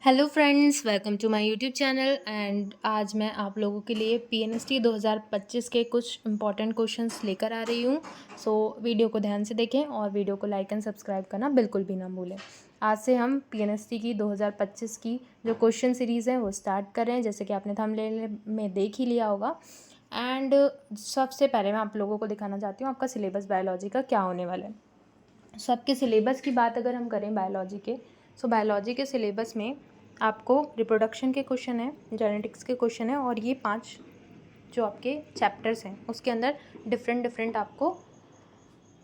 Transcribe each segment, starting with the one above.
Hello friends, welcome to my YouTube channel. And आज मैं आप लोगों के लिए पीएनएसटी 2025 के कुछ इंपॉर्टेंट क्वेश्चंस लेकर आ रही हूँ। सो वीडियो को ध्यान से देखें और वीडियो को लाइक एंड सब्सक्राइब करना बिल्कुल भी ना भूलें। आज से हम पीएनएसटी की 2025 की जो क्वेश्चन सीरीज़ है वो स्टार्ट कर रहे हैं, जैसे कि आपने थंबनेल में देख ही लिया होगा। एंड सबसे पहले मैं आप लोगों को दिखाना चाहती हूँ आपका सिलेबस बायोलॉजी का क्या होने वाला है। सो आपके सिलेबस की बात अगर हम करें बायोलॉजी के, सो बायोलॉजी के सिलेबस में आपको रिप्रोडक्शन के क्वेश्चन है, जेनेटिक्स के क्वेश्चन है, और ये 5 जो आपके चैप्टर्स हैं उसके अंदर डिफरेंट आपको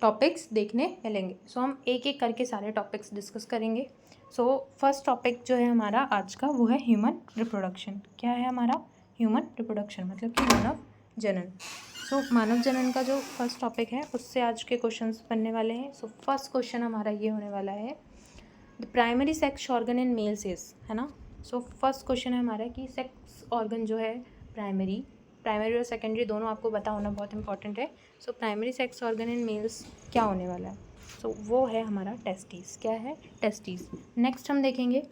टॉपिक्स देखने मिलेंगे। सो हम एक एक करके सारे टॉपिक्स डिस्कस करेंगे। सो फर्स्ट टॉपिक जो है हमारा आज का वो है ह्यूमन रिप्रोडक्शन। क्या है हमारा? ह्यूमन रिप्रोडक्शन मतलब कि मानव जनन। सो मानव जनन का जो फर्स्ट टॉपिक है उससे आज के क्वेश्चंस बनने वाले हैं। सो फर्स्ट क्वेश्चन हमारा ये होने वाला है, the primary sex organ in males is, है ना। सो फर्स्ट क्वेश्चन है हमारा कि सेक्स ऑर्गन जो है प्राइमरी और सेकेंडरी दोनों आपको पता होना बहुत इंपॉर्टेंट है। So primary sex organ in males क्या होने वाला है? सो वो है हमारा टेस्टिस। क्या है? टेस्टिस। नेक्स्ट हम देखेंगे,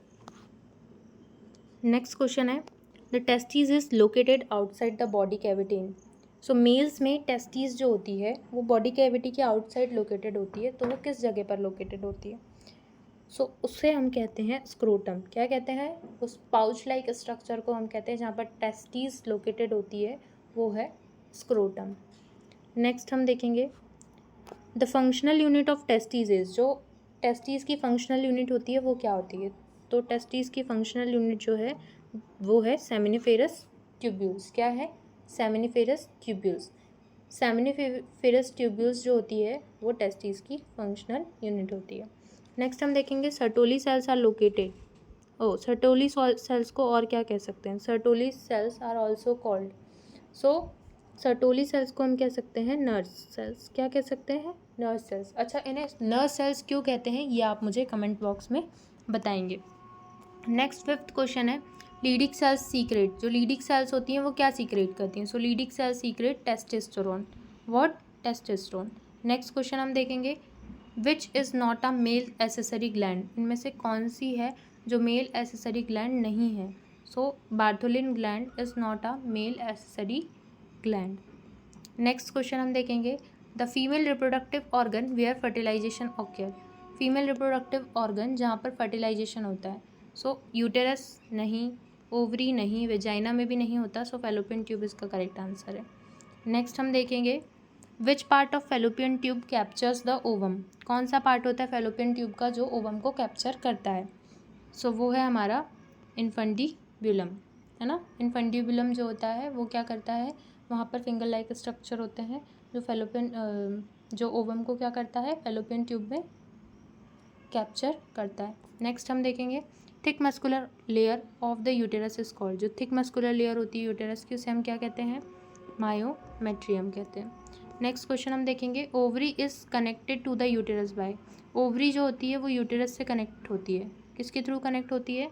नेक्स्ट क्वेश्चन है, the testis is located outside the body cavity. So males में टेस्टिस जो होती है वो बॉडी कैविटी के आउटसाइड लोकेटेड होती है। तो वो किस जगह पर लोकेटेड होती है? सो उससे हम कहते हैं स्क्रोटम। क्या कहते हैं? उस पाउच लाइक स्ट्रक्चर को हम कहते हैं जहाँ पर टेस्टिस लोकेटेड होती है वो है स्क्रोटम। नेक्स्ट हम देखेंगे, the functional unit of testis is, जो टेस्टिस की फंक्शनल यूनिट होती है वो क्या होती है? तो टेस्टिस की फंक्शनल यूनिट जो है वो है सेमिनिफेरस ट्यूब्यूल्स। क्या है? Seminiferous tubules. सेमिनिफेरस ट्यूब्यूल्स जो होती है वो टेस्टिस की फंक्शनल यूनिट होती है। नेक्स्ट हम देखेंगे, Sertoli cells are located. Sertoli cells को और क्या कह सकते हैं? Sertoli cells are also called, so Sertoli cells को हम कह सकते हैं नर्स सेल्स। क्या कह सकते हैं? Nurse cells. अच्छा, इन्हें नर्स सेल्स क्यों कहते हैं ये आप मुझे कमेंट बॉक्स में बताएंगे। नेक्स्ट फिफ्थ क्वेश्चन है, लीडिक सेल्स सीक्रेट। जो लीडिक सेल्स होती हैं वो क्या सीक्रेट करती हैं? So Leydig cells secret testosterone. What? Testosterone. Next question हम देखेंगे, which is not a male accessory gland. इनमें से कौन सी है जो मेल एसेसरी ग्लैंड नहीं है? So Bartholin gland is not a male accessory gland. Next question हम देखेंगे, the female reproductive organ where fertilization occur. Female reproductive organ जहाँ पर फर्टिलाइजेशन होता है। सो यूटेरस नहीं, ओवरी नहीं, वेजाइना में भी नहीं होता। सो फैलोपियन ट्यूब इसका करेक्ट आंसर है। नेक्स्ट हम देखेंगे, which part of fallopian tube captures the ovum. कौन सा पार्ट होता है फैलोपियन ट्यूब का जो ओवम को कैप्चर करता है? सो वो है हमारा इन्फंडिब्यूलम, है ना। इन्फंडिब्यूलम जो होता है वो क्या करता है, वहाँ पर फिंगर लाइक स्ट्रक्चर होते हैं जो फैलोपियन जो ओवम को क्या करता है फैलोपियन ट्यूब में कैप्चर करता है। नेक्स्ट हम देखेंगे, thick muscular layer of the uterus is called. जो थिक मस्कुलर लेयर होती है यूटेरस की उसे हम क्या कहते हैं? मायोमेट्रियम कहते हैं। नेक्स्ट क्वेश्चन हम देखेंगे, ovary is connected to the uterus by. Ovary जो होती है वो यूटेरस से कनेक्ट होती है। किसके थ्रू कनेक्ट होती है?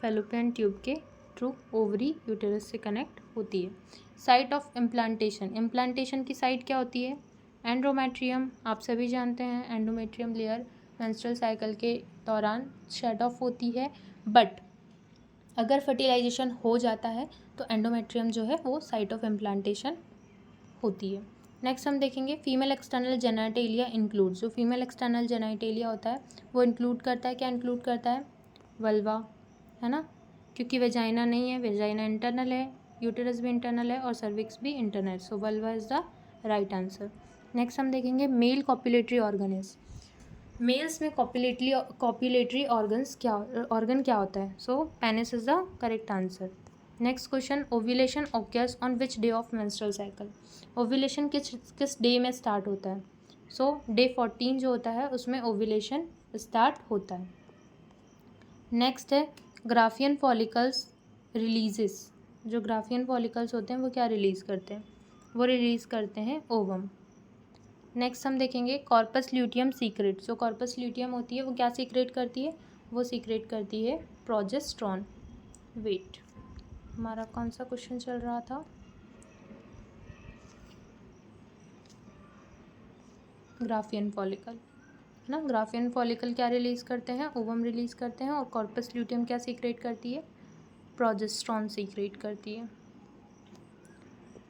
फैलोपियन ट्यूब के थ्रू ओवरी यूटेरस से कनेक्ट होती है। साइट ऑफ इम्प्लांटेशन, इम्प्लांटेशन की साइट क्या होती है? एंडोमेट्रियम। आप सभी जानते हैं एंडोमेट्रियम लेयर मेंस्ट्रुअल साइकिल के दौरान शेड ऑफ होती है, बट अगर फर्टिलाइजेशन हो जाता है तो एंडोमेट्रियम जो है वो साइट ऑफ इम्प्लांटेशन होती है। नेक्स्ट हम देखेंगे, फीमेल एक्सटर्नल जेनाइटेलिया इंक्लूड। जो फीमेल एक्सटर्नल जेनाइटेलिया होता है वो इंक्लूड करता है, क्या इंक्लूड करता है? वल्वा, है ना, क्योंकि वेजाइना नहीं है, वेजाइना इंटरनल है, यूटेरस भी इंटरनल है और सर्विक्स भी इंटरनल है। So vulva is the right answer. Next हम देखेंगे, मेल कॉपुलेटरी ऑर्गन्स। मेल्स में कॉपुलेटरी ऑर्गन क्या होता है? So penis is the correct answer. Next question, ovulation occurs on which day of menstrual cycle. Ovulation किस day में start होता है? सो डे 14 जो होता है उसमें ओव्यूलेशन स्टार्ट होता है। नेक्स्ट है, ग्राफियन फॉलिकल्स रिलीजेस। जो ग्राफियन फॉलिकल्स होते हैं वो क्या रिलीज़ करते हैं? वो रिलीज़ करते हैं ओवम। नेक्स्ट हम देखेंगे, कॉर्पस ल्यूटियम सीक्रेट। जो कॉर्पस ल्यूटियम होती है वो क्या सीक्रेट करती है? वो सीक्रेट करती है प्रोजेस्ट्रॉन। वेट, हमारा कौन सा क्वेश्चन चल रहा था? Graafian follicle. है ना। ग्राफियन फॉलिकल क्या रिलीज़ करते हैं, ओवम रिलीज़ करते हैं, और कॉर्पस ल्यूटियम क्या सीक्रेट करती है, प्रोजेस्टेरॉन सीक्रेट करती है।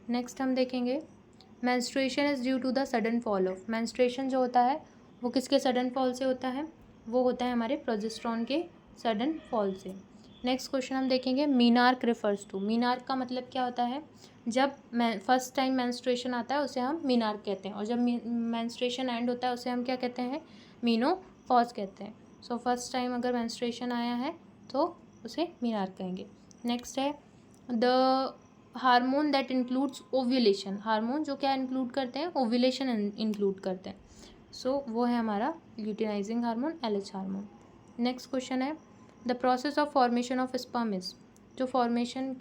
नेक्स्ट हम देखेंगे menstruation is due to the sudden fall of. Menstruation जो होता है वो किसके सडन फॉल से होता है, वो होता है हमारे प्रोजेस्टेरॉन के सडन फॉल से। नेक्स्ट क्वेश्चन हम देखेंगे मीनार्क रिफर्स टू। मीनार्क का मतलब क्या होता है, जब फर्स्ट टाइम मेंस्ट्रुएशन आता है उसे हम मीनार्क कहते हैं, और जब मेंस्ट्रुएशन एंड होता है उसे हम क्या कहते हैं, मीनोपॉज कहते हैं। सो फर्स्ट टाइम अगर मेंस्ट्रुएशन आया है तो उसे मीनार्क कहेंगे। नेक्स्ट है the hormone that includes ovulation. Hormone जो क्या इंक्लूड करते हैं, ओव्यूलेशन इंक्लूड करते हैं। सो वो है हमारा luteinizing hormone, LH hormone. Next question है the process of formation of sperm is. जो फॉर्मेशन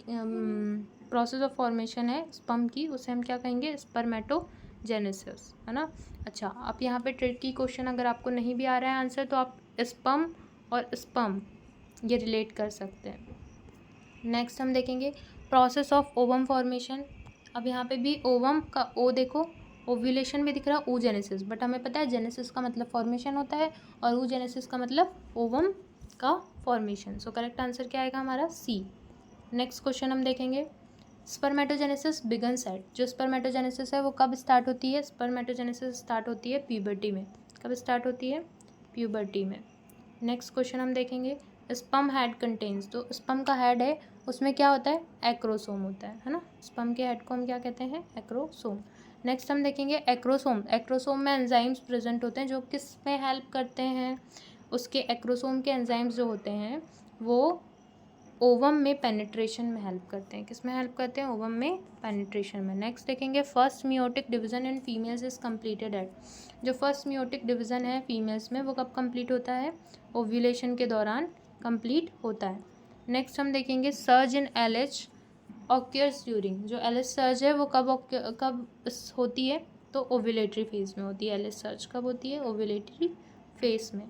प्रोसेस ऑफ फॉर्मेशन है स्पर्म की, उसे हम क्या कहेंगे, स्पर्मेटोजेनेसिस, है ना। अच्छा, आप यहाँ पे ट्रिकी क्वेश्चन अगर आपको नहीं भी आ रहा है आंसर, तो आप स्पर्म और स्पर्म ये रिलेट कर सकते हैं। नेक्स्ट हम देखेंगे प्रोसेस ऑफ ओवम फॉर्मेशन। अब यहाँ पे भी ओवम का ओ देखो, ओव्यूलेशन भी दिख रहा है, oogenesis, बट हमें पता है जेनेसिस का मतलब फॉर्मेशन होता है और oogenesis का मतलब ओवम का फॉर्मेशन। सो करेक्ट आंसर क्या आएगा हमारा, सी। नेक्स्ट क्वेश्चन हम देखेंगे स्पर्मेटोजेनेसिस बिगन्स एट। जो स्पर्मेटोजेनेसिस है वो कब स्टार्ट होती है, स्पर्मेटोजेनेसिस स्टार्ट होती है प्यूबर्टी में। कब स्टार्ट होती है, प्यूबर्टी में। नेक्स्ट क्वेश्चन हम देखेंगे स्पर्म हेड कंटेन्स। तो स्पर्म का हेड है उसमें क्या होता है, एक्रोसोम होता है ना। स्पर्म के हेड को हम क्या कहते हैं, एक्रोसोम। नेक्स्ट हम देखेंगे एक्रोसोम। एक्रोसोम में एंजाइम्स प्रेजेंट होते हैं जो किस में हेल्प करते हैं, उसके एक्रोसोम के एंजाइम्स जो होते हैं वो ओवम में पेनिट्रेशन में हेल्प करते हैं। किस में हेल्प करते हैं, ओवम में पेनिट्रेशन में। नेक्स्ट देखेंगे first meiotic division in females is completed at. जो फर्स्ट मियोटिक डिवीजन है फीमेल्स में वो कब कंप्लीट होता है, ओव्यूलेशन के दौरान कंप्लीट होता है। नेक्स्ट हम देखेंगे सर्ज इन LH ऑक्यूर्स ड्यूरिंग। जो LH सर्ज है वो कब होती है, तो ओव्यूलेटरी फेज में होती है। LH सर्ज कब होती है, ओव्यूलेटरी फेज में।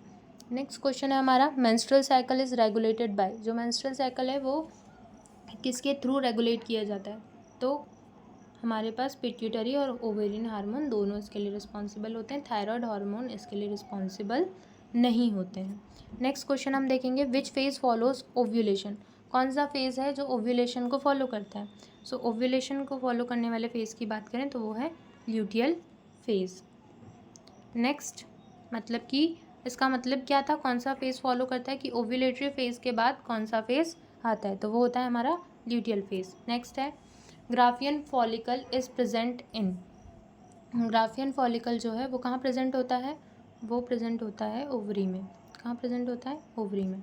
नेक्स्ट क्वेश्चन है हमारा menstrual cycle is regulated by. जो मेंस्ट्रुअल साइकिल है वो किसके थ्रू रेगुलेट किया जाता है, तो हमारे पास पिट्यूटरी और ओवेरियन हार्मोन दोनों इसके लिए रिस्पॉन्सिबल होते हैं। थायराइड हार्मोन इसके लिए रिस्पॉन्सिबल नहीं होते हैं। नेक्स्ट क्वेश्चन हम देखेंगे विच फेज फॉलोज ओव्यूलेशन। कौन सा फेज़ है जो ओव्यूलेशन को फॉलो करता है। सो ओव्यूलेशन को फॉलो करने वाले फेज़ की बात करें तो वो है ल्यूटियल फेज़। नेक्स्ट मतलब कि इसका मतलब क्या था, कौन सा फेज़ फॉलो करता है, कि ओव्यूलेटरी फेज़ के बाद कौन सा फेज़ आता है, तो वो होता है हमारा ल्यूटियल फेज़। नेक्स्ट है Graafian follicle is present in. Graafian follicle जो है वो कहाँ प्रेजेंट होता है, वो प्रेजेंट होता है ओवरी में। कहाँ प्रेजेंट होता है, ओवरी में।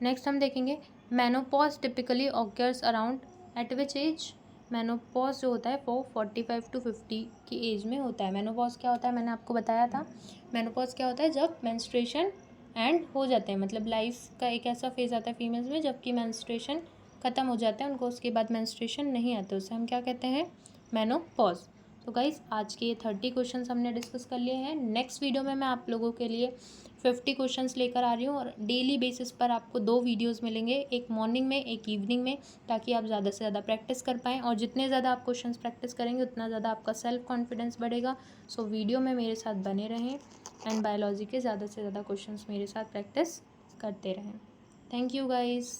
नेक्स्ट हम देखेंगे menopause typically occurs around at which age. Menopause जो होता है वो 45 to 50 की एज में होता है। मेनोपॉज क्या होता है, मैंने आपको बताया था। मेनोपॉज क्या होता है, जब मेंस्ट्रुएशन एंड हो जाते हैं, मतलब लाइफ का एक ऐसा फेज़ आता है फीमेल्स में जबकि मेंस्ट्रुएशन ख़त्म हो जाता है, उनको उसके बाद मेंस्ट्रुएशन नहीं आते, उसे हम क्या कहते हैं, मेनोपॉज। तो गाइस आज के ये 30 क्वेश्चंस हमने डिस्कस कर लिए हैं। नेक्स्ट वीडियो में मैं आप लोगों के लिए 50 क्वेश्चंस लेकर आ रही हूँ, और डेली बेसिस पर आपको 2 वीडियोस मिलेंगे, एक मॉर्निंग में एक इवनिंग में, ताकि आप ज़्यादा से ज़्यादा प्रैक्टिस कर पाएँ। और जितने ज़्यादा आप क्वेश्चंस प्रैक्टिस करेंगे उतना ज़्यादा आपका सेल्फ कॉन्फिडेंस बढ़ेगा। सो वीडियो में मेरे साथ बने रहें एंड बायोलॉजी के ज़्यादा से ज़्यादा क्वेश्चंस मेरे साथ प्रैक्टिस करते रहें। Thank you guys.